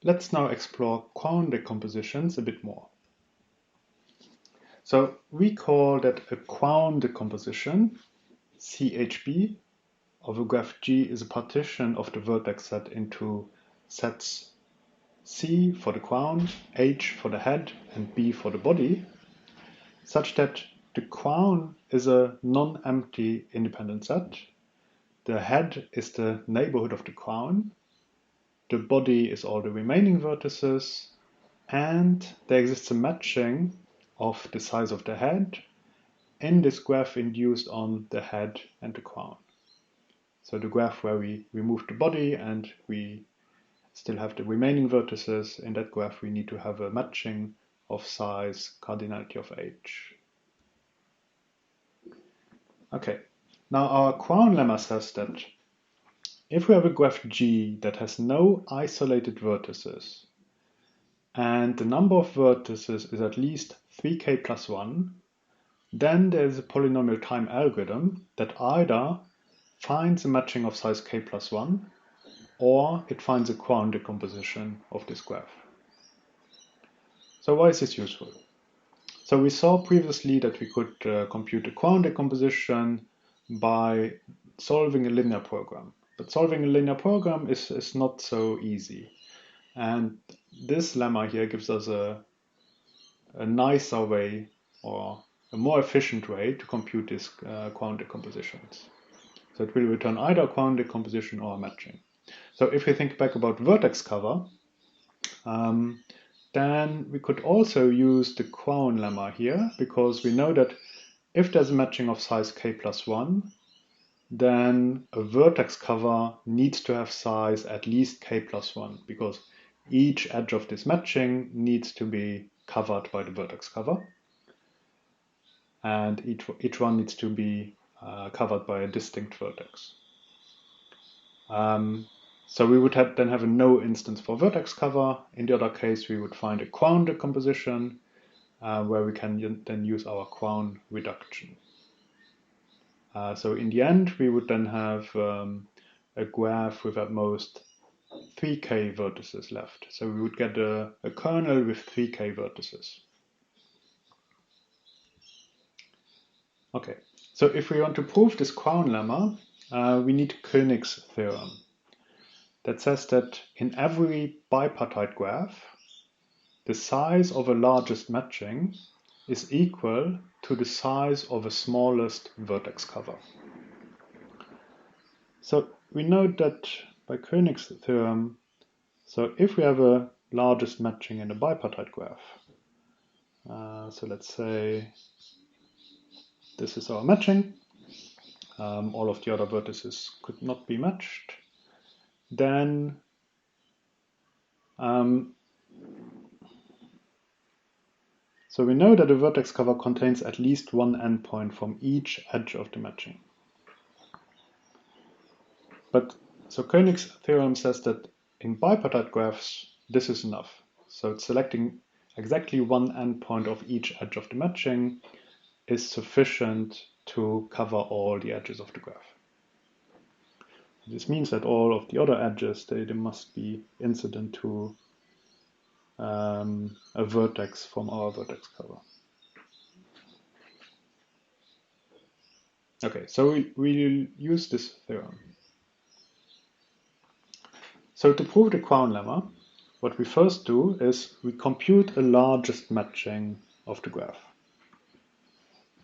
Let's now explore Quown decompositions a bit more. So we call that a Quown decomposition, CHB, of a graph G is a partition of the vertex set into sets C for the Quown, H for the head, and B for the body, such that the Quown is a non-empty independent set, the head is the neighborhood of the Quown, the body is all the remaining vertices, and there exists a matching of the size of the head in this graph induced on the head and the Quown. So the graph where we remove the body and we still have the remaining vertices, in that graph we need to have a matching of size cardinality of H. Okay, now our Quown lemma says that if we have a graph G that has no isolated vertices and the number of vertices is at least 3k plus 1, then there is a polynomial time algorithm that either finds a matching of size k plus 1 or it finds a Quown decomposition of this graph. So why is this useful? So we saw previously that we could compute a Quown decomposition by solving a linear program. But solving a linear program is not so easy. And this lemma here gives us a nicer way or a more efficient way to compute these Quown decompositions. So it will return either a Quown decomposition or a matching. So if we think back about vertex cover, then we could also use the Quown lemma here, because we know that if there's a matching of size k plus 1, then a vertex cover needs to have size at least k plus 1, because each edge of this matching needs to be covered by the vertex cover, and each one needs to be covered by a distinct vertex. So we would then have a no instance for vertex cover. In the other case, we would find a Quown decomposition where we can then use our Quown reduction. So in the end, we would then have a graph with at most 3k vertices left. So we would get a kernel with 3k vertices. Okay, so if we want to prove this Quown lemma, we need Koenigs' theorem that says that in every bipartite graph, the size of a largest matching is equal to the size of a smallest vertex cover. So we know that by Koenigs' theorem, so if we have a largest matching in a bipartite graph, so let's say this is our matching, all of the other vertices could not be matched, then so we know that a vertex cover contains at least one endpoint from each edge of the matching. But so Koenigs' theorem says that in bipartite graphs, this is enough. So selecting exactly one endpoint of each edge of the matching is sufficient to cover all the edges of the graph. This means that all of the other edges, they must be incident to a vertex from our vertex cover. Okay, so we'll use this theorem. So to prove the Quown lemma, what we first do is we compute a largest matching of the graph.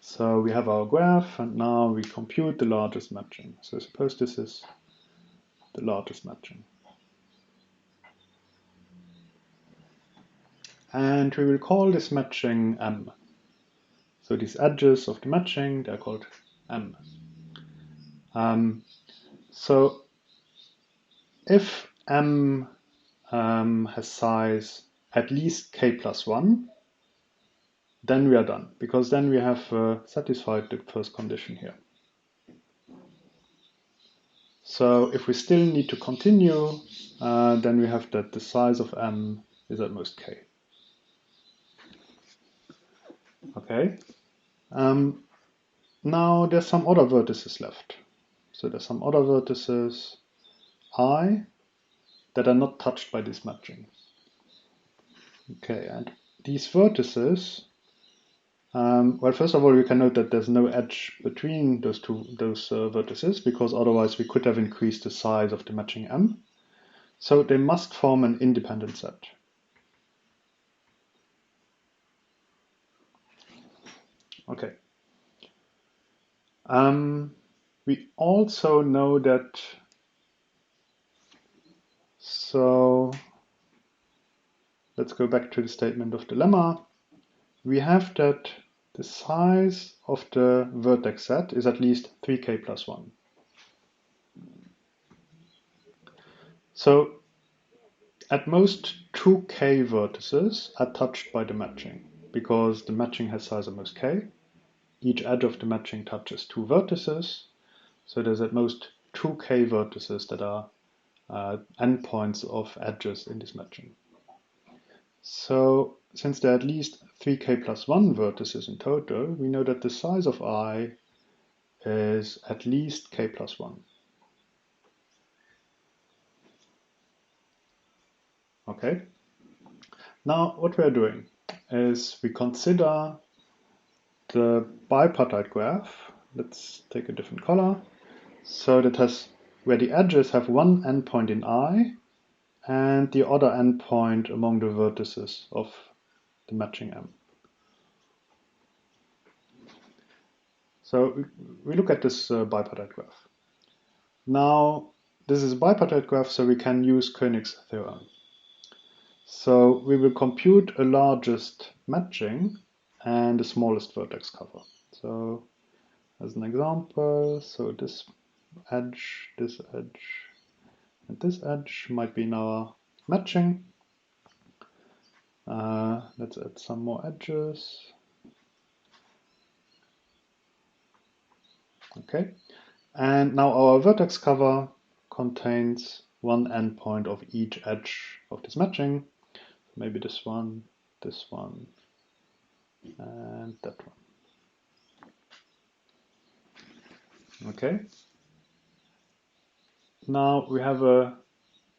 So we have our graph, and now we compute the largest matching. So suppose this is the largest matching. And we will call this matching M. So these edges of the matching, they're called M. So if M has size at least k plus 1, then we are done, because then we have satisfied the first condition here. So if we still need to continue, then we have that the size of M is at most k. Okay. Now there's some other vertices left. So there's some other vertices I that are not touched by this matching. Okay, and these vertices, well, first of all, we can note that there's no edge between those vertices, because otherwise we could have increased the size of the matching M. So they must form an independent set. Okay. We also know that, so let's go back to the statement of the lemma. We have that the size of the vertex set is at least 3k plus 1. So at most 2k vertices are touched by the matching, because the matching has size at most k. Each edge of the matching touches 2 vertices, so there's at most 2k vertices that are endpoints of edges in this matching. So since there are at least 3k plus 1 vertices in total, we know that the size of I is at least k plus 1. Okay. Now what we are doing is we consider the bipartite graph. Let's take a different color. So that has where the edges have one endpoint in I and the other endpoint among the vertices of the matching M. So we look at this bipartite graph. Now, this is a bipartite graph, so we can use Koenigs' theorem. So we will compute a largest matching and the smallest vertex cover. So as an example, so this edge, and this edge might be in our matching. Let's add some more edges. Okay, and now our vertex cover contains one endpoint of each edge of this matching. Maybe this one, and that one. Okay. Now we have a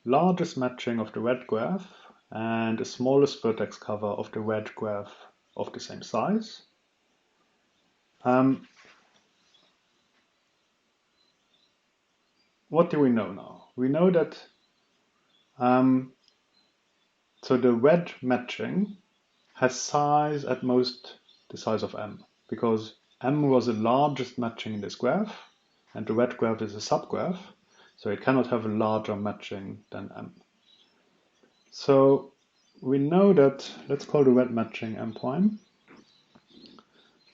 largest matching of the red graph and the smallest vertex cover of the red graph of the same size. What do we know now? We know that so the red matching has size at most the size of M, because M was the largest matching in this graph, and the red graph is a subgraph, so it cannot have a larger matching than M. So we know that, let's call the red matching M prime.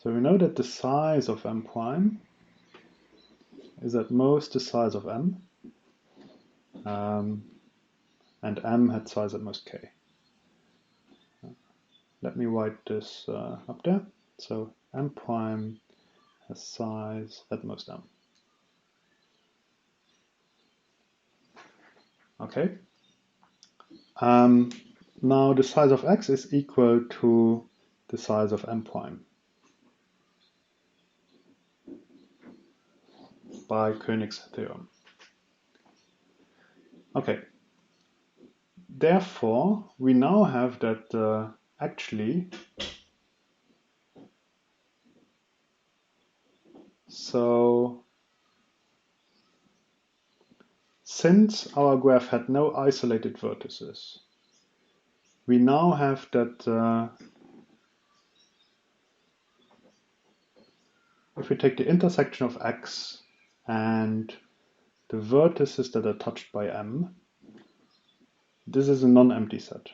So we know that the size of M prime is at most the size of M, and M had size at most K. Let me write this up there. So M prime has size at most M. Okay. Now the size of X is equal to the size of M prime by Koenigs' theorem. Okay. Therefore, we now have that actually, so since our graph had no isolated vertices, we now have that if we take the intersection of X and the vertices that are touched by M, this is a non-empty set.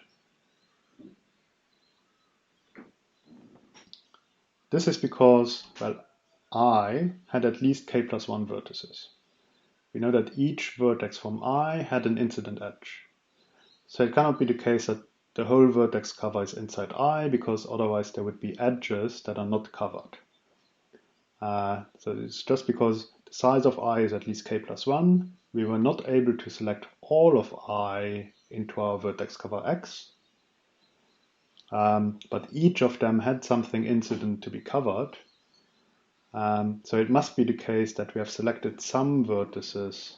This is because, well, I had at least k plus 1 vertices. We know that each vertex from I had an incident edge. So it cannot be the case that the whole vertex cover is inside I, because otherwise there would be edges that are not covered. So it's just because the size of I is at least k plus 1, we were not able to select all of I into our vertex cover X. But each of them had something incident to be covered. So it must be the case that we have selected some vertices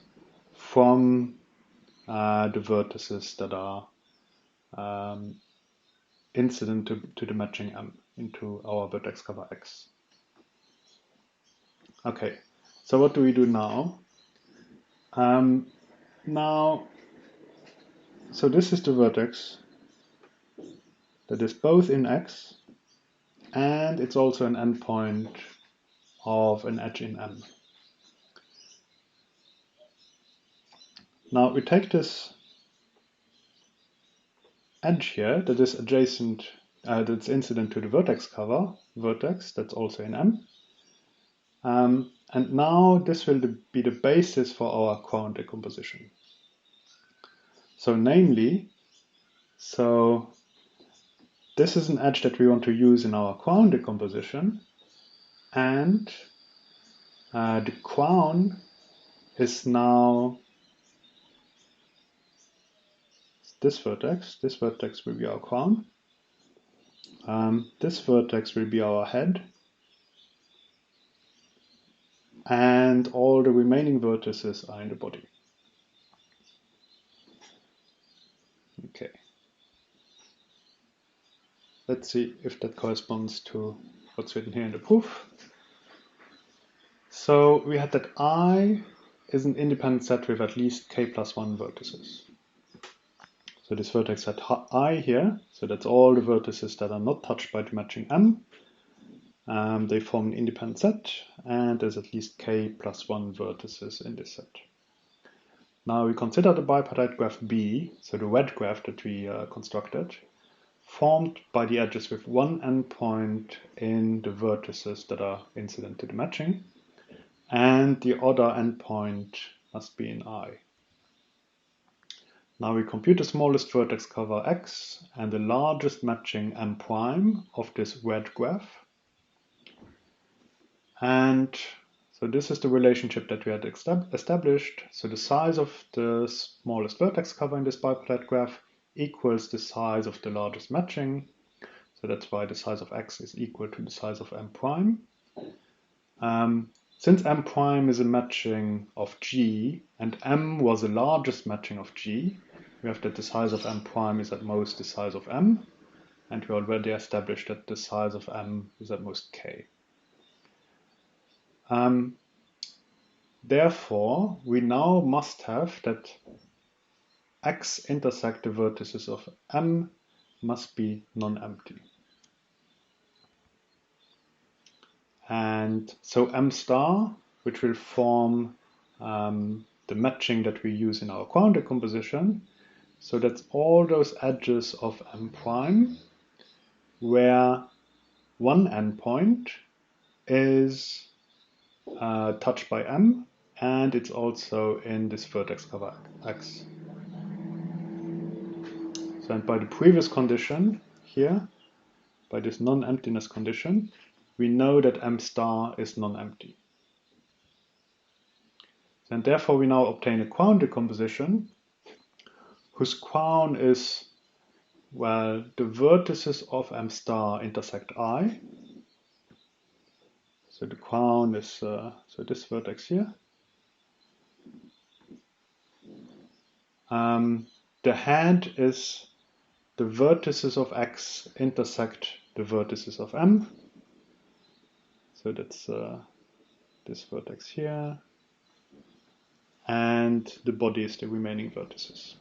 from the vertices that are incident to the matching M into our vertex cover X. Okay, so what do we do now? So this is the vertex that is both in X and it's also an endpoint of an edge in M. Now we take this edge here that is adjacent, that's incident to the vertex cover, vertex that's also in M. And now this will be the basis for our Quown decomposition. So namely, this is an edge that we want to use in our Quown decomposition, and the Quown is now this vertex. This vertex will be our Quown. This vertex will be our head. And all the remaining vertices are in the body. Okay. Let's see if that corresponds to what's written here in the proof. So we had that I is an independent set with at least k plus 1 vertices. So this vertex set I here, so that's all the vertices that are not touched by the matching M. They form an independent set, and there's at least k plus 1 vertices in this set. Now we consider the bipartite graph B, so the wedge graph that we constructed, formed by the edges with one endpoint in the vertices that are incident to the matching, and the other endpoint must be in I. Now we compute the smallest vertex cover X and the largest matching M prime of this wedge graph. And so this is the relationship that we had established. So the size of the smallest vertex cover in this bipartite graph equals the size of the largest matching. So that's why the size of X is equal to the size of M prime. Since M prime is a matching of G and M was the largest matching of G, we have that the size of M prime is at most the size of M, and we already established that the size of M is at most K. Therefore, we now must have that X intersect the vertices of M must be non-empty. And so M star, which will form the matching that we use in our Quown decomposition, so that's all those edges of M prime where one endpoint is touched by M, and it's also in this vertex cover X. So, and by the previous condition here, by this non-emptiness condition, we know that M star is non-empty. And therefore we now obtain a Quown decomposition whose Quown is, well, the vertices of M star intersect I. So the Quown is so this vertex here. The head is the vertices of X intersect the vertices of M. So that's this vertex here. And the body is the remaining vertices.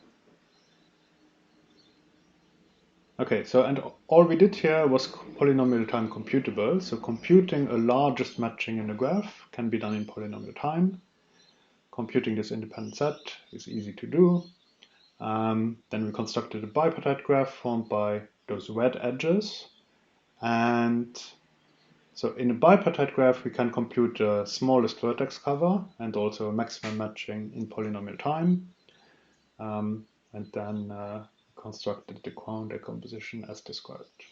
Okay, so and all we did here was polynomial time computable. So computing a largest matching in the graph can be done in polynomial time. Computing this independent set is easy to do. Then we constructed a bipartite graph formed by those red edges. And so in a bipartite graph, we can compute the smallest vertex cover and also a maximum matching in polynomial time. And then constructed the Quown decomposition as described.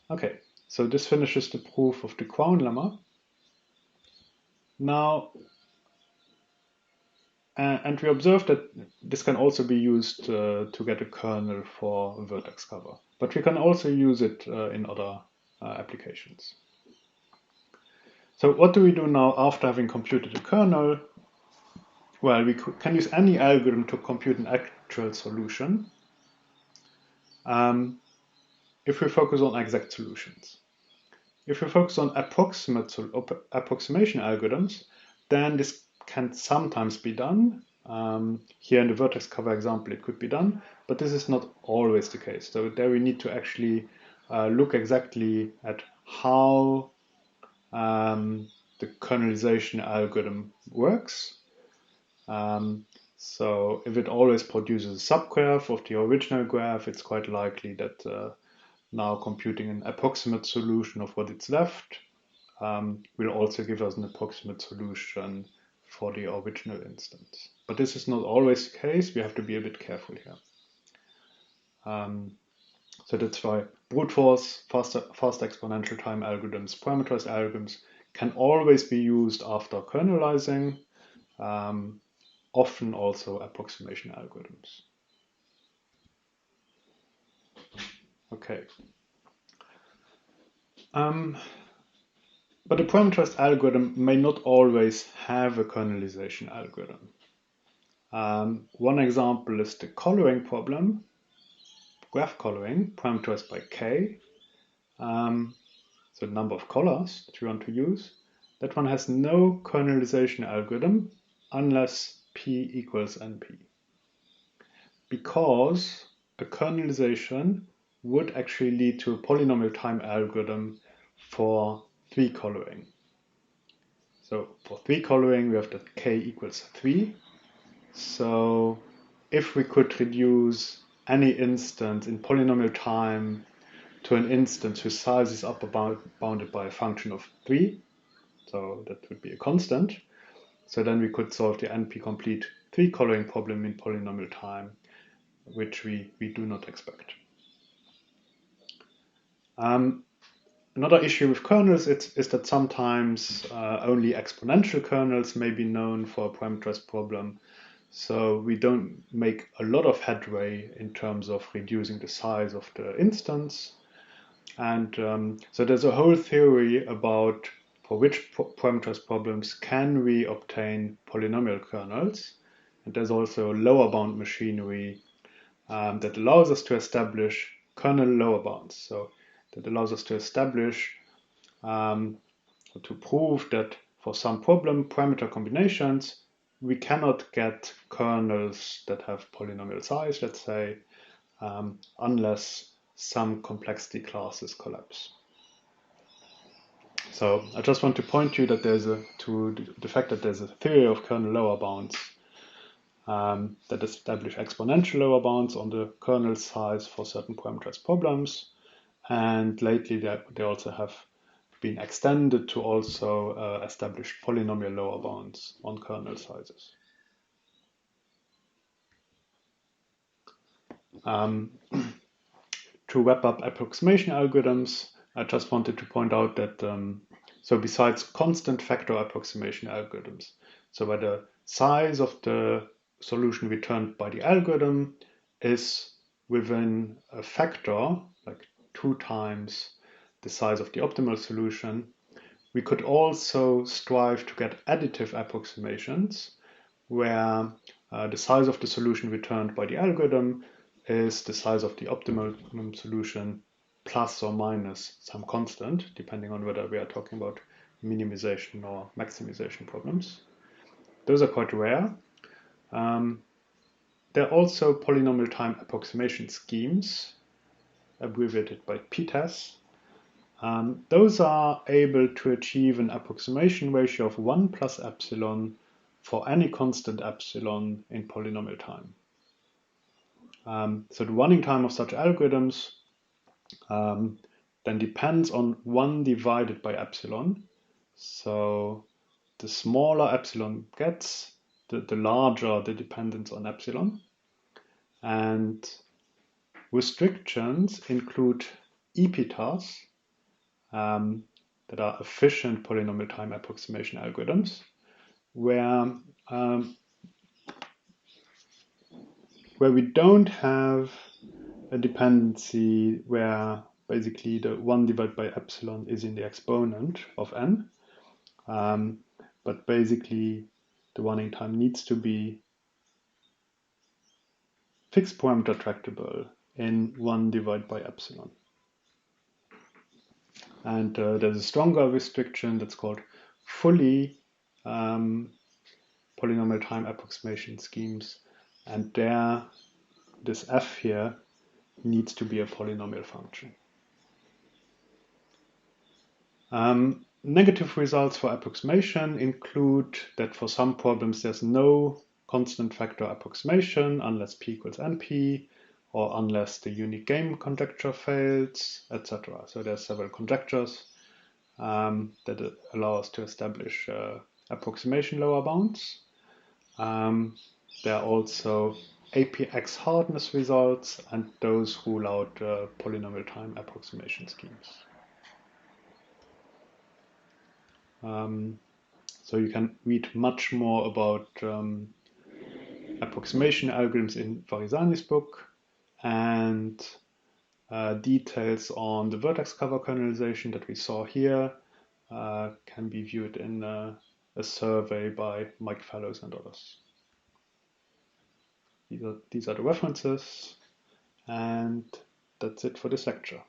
Okay, so this finishes the proof of the Quown lemma. Now, and we observe that this can also be used to get a kernel for a vertex cover, but we can also use it in other applications. So what do we do now after having computed a kernel? well, we can use any algorithm to compute an actual solution if we focus on exact solutions. If we focus on approximation algorithms, then this can sometimes be done. Here in the vertex cover example, it could be done, but this is not always the case. So there we need to actually look exactly at how the kernelization algorithm works. So if it always produces a subgraph of the original graph, it's quite likely that now computing an approximate solution of what it's left will also give us an approximate solution for the original instance. But this is not always the case. We have to be a bit careful here. So that's why brute force, fast exponential time algorithms, parameterized algorithms can always be used after kernelizing, often also approximation algorithms. Okay. But a parameterized algorithm may not always have a kernelization algorithm. One example is the coloring problem, graph coloring, parameterized by k. So the number of colors that you want to use. That one has no kernelization algorithm unless p equals np. Because a kernelization would actually lead to a polynomial time algorithm for 3 coloring. So for 3 coloring, we have that k equals 3. So if we could reduce any instance in polynomial time to an instance whose size is upper bounded by a function of 3, so that would be a constant, so then we could solve the NP-complete 3 coloring problem in polynomial time, which we do not expect. Another issue with kernels is that sometimes only exponential kernels may be known for a parameterized problem. So we don't make a lot of headway in terms of reducing the size of the instance. And so there's a whole theory about for which parameterized problems can we obtain polynomial kernels. And there's also lower bound machinery that allows us to establish kernel lower bounds. So that allows us to establish to prove that for some problem parameter combinations, we cannot get kernels that have polynomial size, let's say, unless some complexity classes collapse. So I just want to point to you that to the fact that there's a theory of kernel lower bounds that establish exponential lower bounds on the kernel size for certain parameterized problems, and lately they also have been extended to also establish polynomial lower bounds on kernel sizes. To wrap up approximation algorithms, I just wanted to point out that so besides constant factor approximation algorithms, so where the size of the solution returned by the algorithm is within a factor, like 2 times the size of the optimal solution, we could also strive to get additive approximations where the size of the solution returned by the algorithm is the size of the optimum solution plus or minus some constant, depending on whether we are talking about minimization or maximization problems. Those are quite rare. There are also polynomial time approximation schemes, abbreviated by PTAS. Those are able to achieve an approximation ratio of 1 plus epsilon for any constant epsilon in polynomial time. So the running time of such algorithms then depends on 1 divided by epsilon. So the smaller epsilon gets, the larger the dependence on epsilon. And restrictions include ePTAs that are efficient polynomial time approximation algorithms, where we don't have a dependency where basically the 1 divided by epsilon is in the exponent of n, but basically the running time needs to be fixed parameter tractable in 1 divided by epsilon. And there's a stronger restriction that's called fully polynomial time approximation schemes. And there, this f here needs to be a polynomial function. Negative results for approximation include that for some problems there's no constant factor approximation unless p equals np, or unless the unique game conjecture fails, etc. So there's several conjectures that allow us to establish approximation lower bounds. There are also APX hardness results, and those rule out polynomial time approximation schemes. So you can read much more about approximation algorithms in Varisani's book, and details on the vertex cover kernelization that we saw here can be viewed in a survey by Mike Fellows and others. These are the references, and that's it for this lecture.